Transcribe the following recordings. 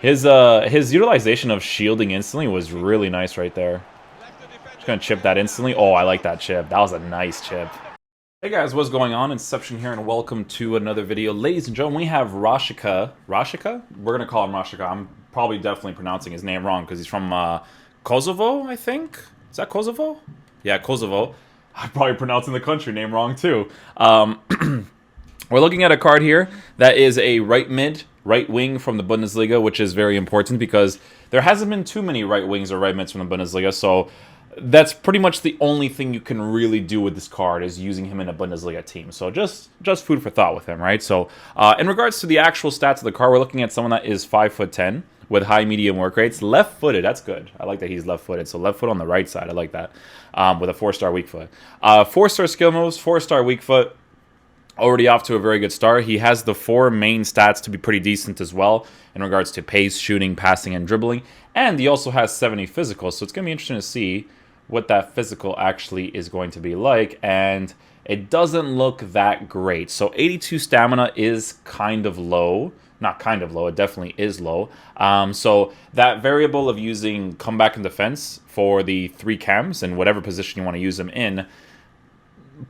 His utilization of shielding instantly was really nice right there. Just gonna chip that instantly. Oh, I like that chip. That was a nice chip. Hey guys, what's going on? Inception here, and welcome to another video. Ladies and gentlemen, we have Rashica. Rashica? We're gonna call him Rashica. I'm probably definitely pronouncing his name wrong because he's from Kosovo, I think. Is that Kosovo? Yeah, Kosovo. I'm probably pronouncing the country name wrong too. We're looking at a card here that is a right mid, right wing from the Bundesliga, which is very important because there hasn't been too many right wings or right mids from the Bundesliga, so that's pretty much the only thing you can really do with this card is using him in a Bundesliga team. So just food for thought with him, right? So in regards to the actual stats of the card, we're looking at someone that is 5'10" with high medium work rates, left-footed. That's good. I like that he's left-footed. So left foot on the right side. I like that. With a 4-star weak foot. 4-star skill moves, 4-star weak foot. Already off to a very good start. He has the 4 main stats to be pretty decent as well in regards to pace, shooting, passing, and dribbling. And he also has 70 physical. So it's going to be interesting to see what that physical actually is going to be like. And it doesn't look that great. So 82 stamina is kind of low. Not kind of low, it definitely is low. So that variable of using comeback and defense for the 3 cams and whatever position you want to use them in,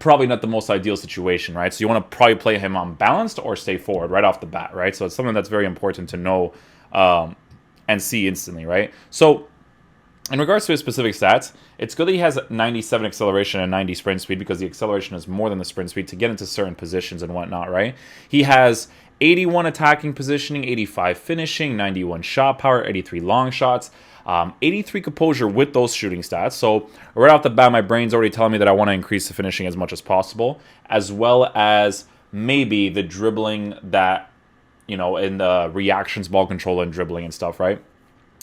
probably not the most ideal situation, right? So you want to probably play him on balanced or stay forward right off the bat, right? So it's something that's very important to know and see instantly, right? So in regards to his specific stats, it's good that he has 97 acceleration and 90 sprint speed because the acceleration is more than the sprint speed to get into certain positions and whatnot, right? He has 81 attacking positioning, 85 finishing, 91 shot power, 83 long shots, 83 composure with those shooting stats. So right off the bat, my brain's already telling me that I want to increase the finishing as much as possible, as well as maybe the dribbling that, you know, in the reactions, ball control, and dribbling and stuff, right?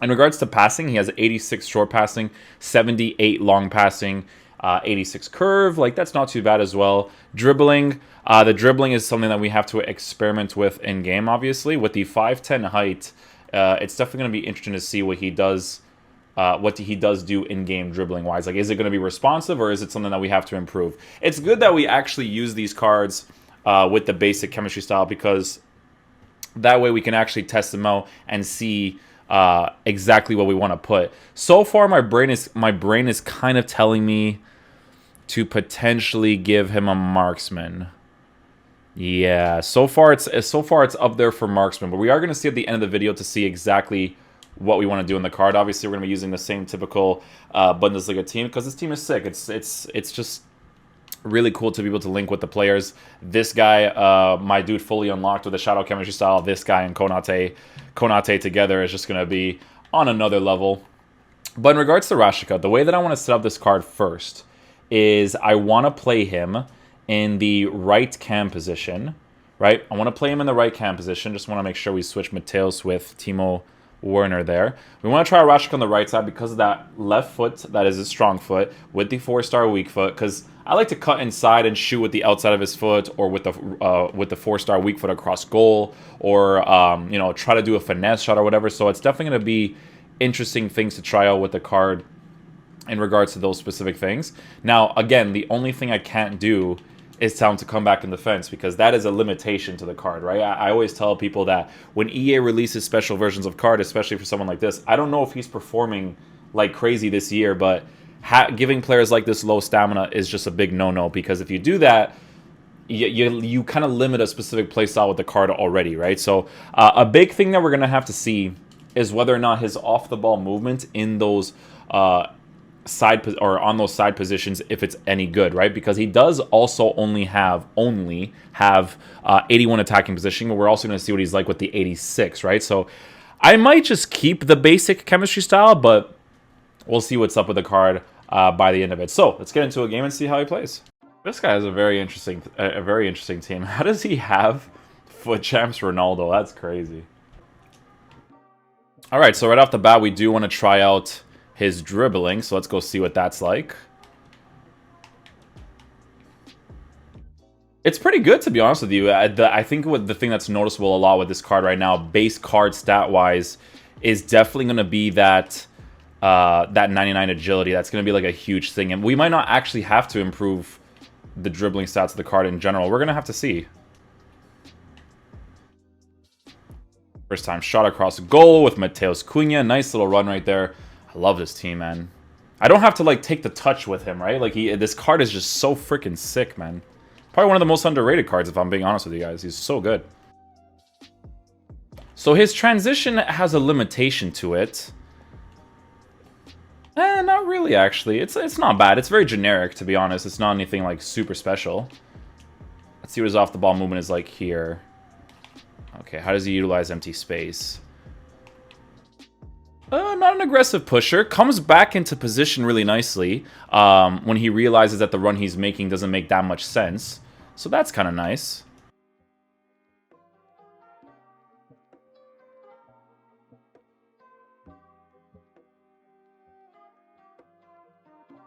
In regards to passing, he has 86 short passing, 78 long passing, 86 curve. Like, that's not too bad as well. Dribbling, the dribbling is something that we have to experiment with in game, obviously. With the 5'10" height, it's definitely going to be interesting to see what he does do in-game dribbling-wise. Like, is it going to be responsive, or is it something that we have to improve? It's good that we actually use these cards with the basic chemistry style, because that way we can actually test them out and see exactly what we want to put. So far, my brain is kind of telling me to potentially give him a marksman. Yeah, so far it's up there for marksman, but we are going to see at the end of the video to see exactly what we want to do in the card. Obviously, we're going to be using the same typical Bundesliga team because this team is sick. It's just really cool to be able to link with the players. This guy, my dude, fully unlocked with the shadow chemistry style. This guy and Konate together is just going to be on another level. But in regards to Rashica, the way that I want to set up this card first is I want to play him in the right cam position, right? I want to play him in the right cam position. Just want to make sure we switch Mateos with Timo Werner there. We want to try Rashica on the right side because of that left foot that is his strong foot with the 4-star weak foot, because I like to cut inside and shoot with the outside of his foot, or with the 4-star weak foot across goal, or you know, try to do a finesse shot or whatever. So it's definitely going to be interesting things to try out with the card in regards to those specific things. Now, again, the only thing I can't do is tell him to come back in defense, because that is a limitation to the card, right? I always tell people that when EA releases special versions of card, especially for someone like this, I don't know if he's performing like crazy this year, but giving players like this low stamina is just a big no-no, because if you do that, you kind of limit a specific playstyle with the card already, right? So a big thing that we're going to have to see is whether or not his off-the-ball movement in those on those side positions, if it's any good, right? Because he does also only have 81 attacking positioning, but we're also going to see what he's like with the 86, right? So I might just keep the basic chemistry style, but we'll see what's up with the card by the end of it. So let's get into a game and see how he plays. This guy has a very interesting team. How does he have foot champs Ronaldo? That's crazy. All right, so right off the bat, we do want to try out his dribbling, so let's go see what that's like. It's pretty good, to be honest with you. I think the thing that's noticeable a lot with this card right now, base card stat-wise, is definitely going to be that 99 agility. That's going to be like a huge thing, and we might not actually have to improve the dribbling stats of the card in general. We're going to have to see. First time shot across goal with Mateus Cunha. Nice little run right there. I love this team, man. I don't have to, like, take the touch with him, right? Like, this card is just so freaking sick, man. Probably one of the most underrated cards, if I'm being honest with you guys. He's so good. So his transition has a limitation to it. Not really, actually. It's not bad. It's very generic, to be honest. It's not anything, like, super special. Let's see what his off-the-ball movement is like here. Okay, how does he utilize empty space? Not an aggressive pusher. Comes back into position really nicely when he realizes that the run he's making doesn't make that much sense. So that's kind of nice.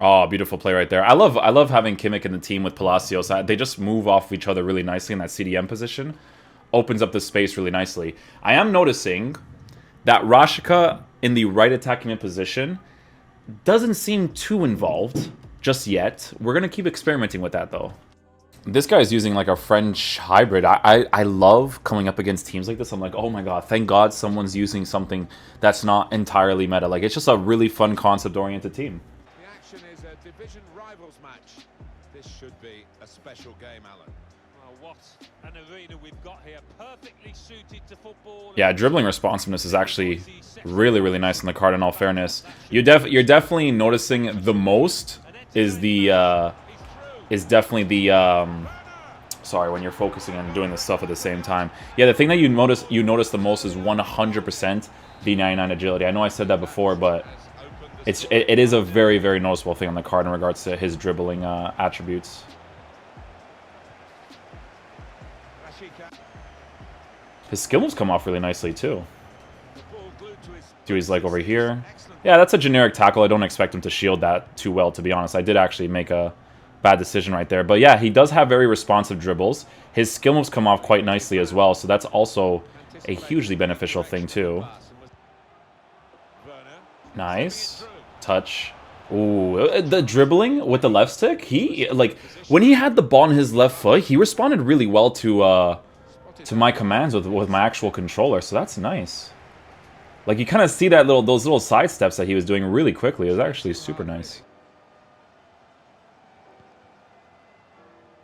Oh, beautiful play right there. I love having Kimmich in the team with Palacios. They just move off each other really nicely in that CDM position. Opens up the space really nicely. I am noticing that Rashica in the right attacking mid position doesn't seem too involved just yet. We're going to keep experimenting with that, though. This guy is using, like, a French hybrid. I love coming up against teams like this. I'm like, oh my god, thank god someone's using something that's not entirely meta. Like, it's just a really fun concept-oriented team. The action is a division rivals match. This should be a special game, Alan. What an arena we've got here, perfectly suited to football. Yeah, dribbling responsiveness is actually really, really nice in the card, in all fairness. You're definitely noticing the most is definitely the sorry, when you're focusing and doing this stuff at the same time. Yeah, the thing that you notice the most is 100% the 99 agility. I know I said that before, but it is a very, very noticeable thing on the card in regards to his dribbling attributes. His skill moves come off really nicely, too. Dude, he's like over here. Yeah, that's a generic tackle. I don't expect him to shield that too well, to be honest. I did actually make a bad decision right there. But yeah, he does have very responsive dribbles. His skill moves come off quite nicely as well, so that's also a hugely beneficial thing, too. Nice. Touch. Ooh, the dribbling with the left stick, like, when he had the ball in his left foot, he responded really well to my commands with my actual controller, so that's nice. Like, you kind of see that those little side steps that he was doing really quickly. It was actually super nice.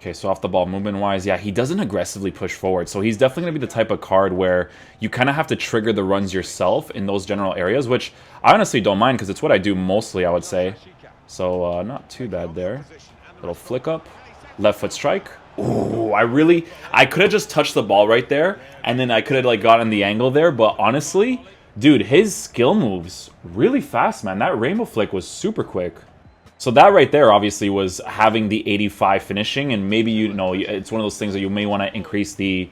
Okay, so off the ball movement-wise, yeah, he doesn't aggressively push forward, so he's definitely going to be the type of card where you kind of have to trigger the runs yourself in those general areas, which I honestly don't mind because it's what I do mostly, I would say. So, not too bad there. Little flick up, left foot strike. Ooh, I could have just touched the ball right there, and then I could have, like, gotten the angle there, but honestly, dude, his skill moves really fast, man. That rainbow flick was super quick. So that right there, obviously, was having the 85 finishing, and maybe, you know, it's one of those things that you may want to increase the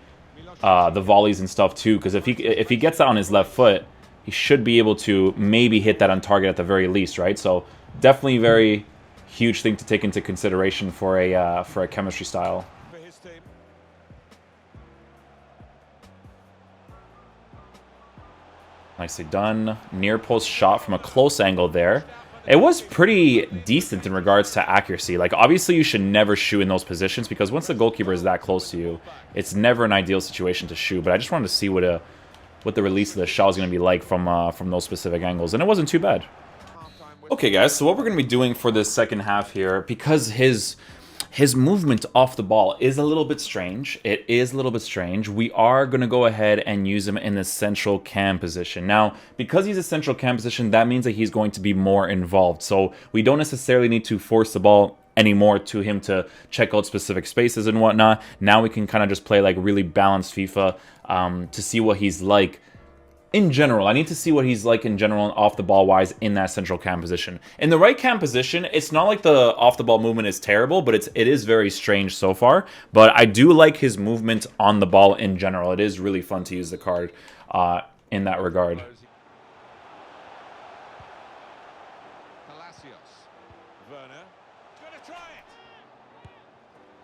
volleys and stuff, too, because if he gets that on his left foot, he should be able to maybe hit that on target at the very least, right? So definitely very huge thing to take into consideration for a chemistry style. Nicely done. Near post shot from a close angle there. It was pretty decent in regards to accuracy. Like, obviously, you should never shoot in those positions because once the goalkeeper is that close to you, it's never an ideal situation to shoot. But I just wanted to see what the release of the shot is going to be like from those specific angles, and it wasn't too bad. Okay, guys, so what we're going to be doing for this second half here, because his movement off the ball is a little bit strange. It is a little bit strange. We are going to go ahead and use him in the central cam position. Now, because he's a central cam position, that means that he's going to be more involved. So we don't necessarily need to force the ball anymore to him to check out specific spaces and whatnot. Now we can kind of just play like really balanced FIFA to see what he's like in general. I need to see what he's like in general off the ball wise in that central cam position. In the right cam position, it's not like the off the ball movement is terrible, but it is very strange so far. But I do like his movement on the ball in general. It is really fun to use the card in that regard.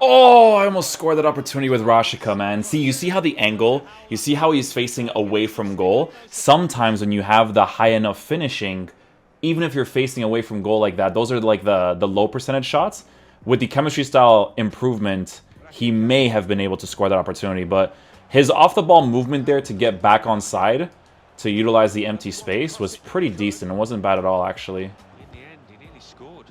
Oh, I almost scored that opportunity with Rashica, man. See, you see how the angle, you see how he's facing away from goal? Sometimes when you have the high enough finishing, even if you're facing away from goal like that, those are like the low percentage shots. With the chemistry style improvement, he may have been able to score that opportunity, but His off-the-ball movement there to get back on side to utilize the empty space was pretty decent. It wasn't bad at all, actually. In the end, he nearly scored.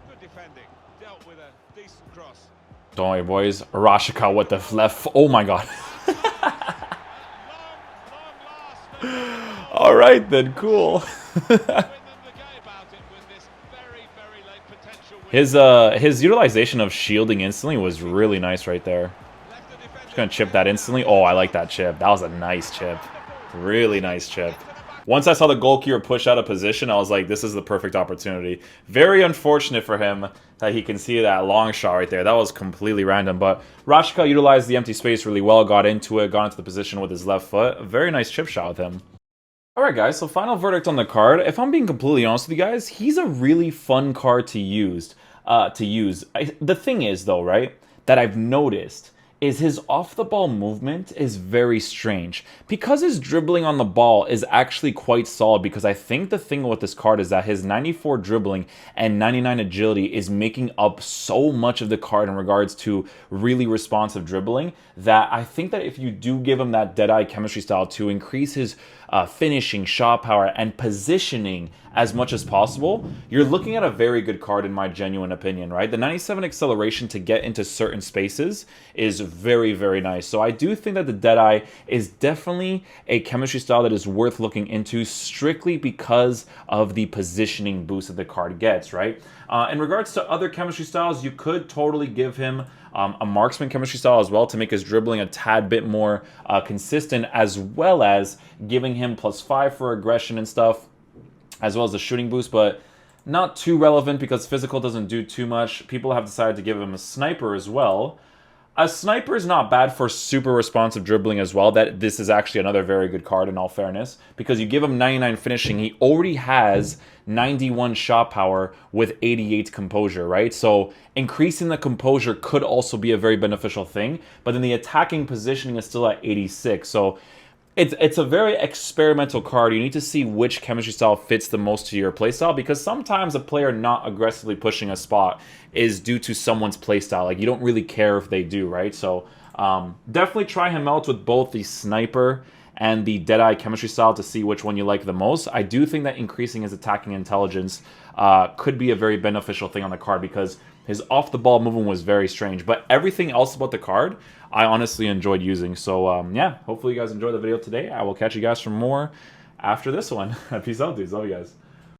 Good defending. Dealt with a decent cross. Don't worry, boys. Rashica with the left. Oh, my God. All right, then. Cool. His utilization of shielding instantly was really nice right there. Just gonna chip that instantly. Oh, I like that chip. That was a nice chip. Really nice chip. Once I saw the goalkeeper push out of position, I was like, this is the perfect opportunity. Very unfortunate for him that he can see that long shot right there. That was completely random, but Rashica utilized the empty space really well, got into it, got into the position with his left foot. A very nice chip shot with him. Alright guys, so final verdict on the card. If I'm being completely honest with you guys, he's a really fun card to use. The thing is though, right, that I've noticed is his off-the-ball movement is very strange. Because his dribbling on the ball is actually quite solid, because I think the thing with this card is that his 94 dribbling and 99 agility is making up so much of the card in regards to really responsive dribbling, that I think that if you do give him that Deadeye chemistry style to increase his finishing, shot power, and positioning as much as possible, you're looking at a very good card in my genuine opinion, right? The 97 acceleration to get into certain spaces is very, very nice. So I do think that the Deadeye is definitely a chemistry style that is worth looking into strictly because of the positioning boost that the card gets, right? In regards to other chemistry styles, you could totally give him a marksman chemistry style as well to make his dribbling a tad bit more consistent, as well as giving him +5 for aggression and stuff, as well as the shooting boost, but not too relevant because physical doesn't do too much. People have decided to give him a sniper as well. A sniper is not bad for super responsive dribbling as well. That this is actually another very good card in all fairness, because you give him 99 finishing, he already has 91 shot power with 88 composure, right? So increasing the composure could also be a very beneficial thing, but then the attacking positioning is still at 86. So it's a very experimental card. You need to see which chemistry style fits the most to your playstyle, because sometimes a player not aggressively pushing a spot is due to someone's playstyle. Like, you don't really care if they do, right? So definitely try him out with both the sniper and the Deadeye chemistry style to see which one you like the most. I do think that increasing his attacking intelligence could be a very beneficial thing on the card, because his off-the-ball movement was very strange. But everything else about the card, I honestly enjoyed using. So, yeah, hopefully you guys enjoyed the video today. I will catch you guys for more after this one. Peace out, dudes. Love you guys.